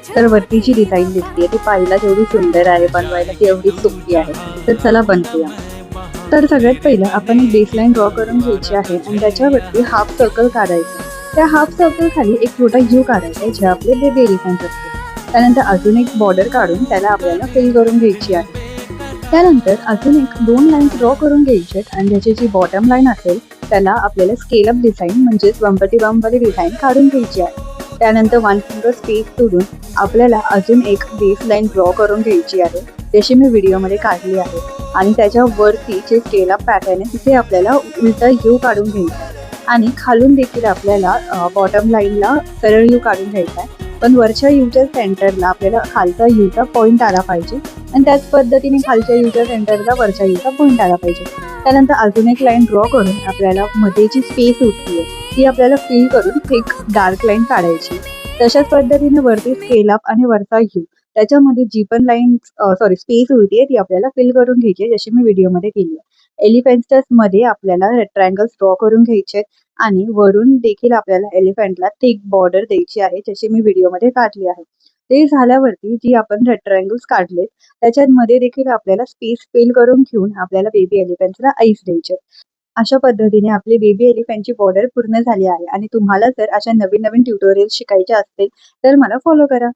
तर वरती जी डिझाईन दिसते ती पाहायला जेवढी सुंदर आहे, बनवायला तेवढी सोपी आहे. तर चला बनवूया. तर सगळ्यात पहिलं आपण एक बेसलाईन ड्रॉ करून घ्यायची आहे आणि त्याच्यावरती हाफ सर्कल काढायचं. त्या हाफ सर्कल खाली एक छोटा यू काढायचा आहे, जे आपले बेबी एलिफंट असते. त्यानंतर अजून एक बॉर्डर काढून त्याला आपल्याला फिल करून घ्यायची आहे. त्यानंतर अजून एक 2 लाईन्स ड्रॉ करून घ्यायचे आणि त्याची जी बॉटम लाईन असेल त्याला आपल्याला स्केल अप डिझाईन म्हणजेच बंपटी बंपवाली डिझाईन काढून घ्यायची आहे. त्यानंतर 1 फिंगर स्पेस सोडून आपल्याला अजून एक बेस लाईन ड्रॉ करून घ्यायची आहे, जशी मी व्हिडिओमध्ये काढली आहे. आणि त्याच्यावरती जे स्केल अप पॅटर्न आहे तिथे आपल्याला उलटा यू काढून घ्यायचा आहे आणि खालून देखील आपल्याला बॉटम लाईनला सरळ यू काढून घ्यायचा आहे. पण वरच्या यूच्या सेंटरला आपल्याला खालचा यूचा पॉईंट आला पाहिजे आणि त्याच पद्धतीने खालच्या यूच्या सेंटरला वरच्या यूचा पॉईंट आला पाहिजे. त्यानंतर अजून एक लाईन ड्रॉ करून आपल्याला मध्ये जी स्पेस उरती आहे ती आपल्याला फिल करून एक डार्क लाईन काढायची. तशाच पद्धतीने वरती स्केल अप आणि वरचा यू त्याच्यामध्ये जी पण लाईन स्पेस उरते ती आपल्याला फिल करून घ्यायची आहे, जशी मी व्हिडिओमध्ये केली आहे. एलिफंट्स मध्ये आपल्याला रेक्टँगल्स ड्रॉ करून घ्यायचे आणि वरून देखील आपल्याला एलिफंटला थिक बॉर्डर द्यायची आहे, जशी मी व्हिडिओमध्ये काढली आहे. ते झाल्यावरती जी आपण रेक्टँगल्स काढलेत त्याच्यामध्ये देखील आपल्याला स्पेस फिल करून घेऊन आपल्याला बेबी एलिफंट्सला आईस द्यायचे. अशा पद्धतीने आपली बेबी एलिफंटची बॉर्डर पूर्ण झाली आहे आणि तुम्हाला जर अशा नवीन नवीन ट्युटोरियल्स शिकायचे असतील तर मला फॉलो करा.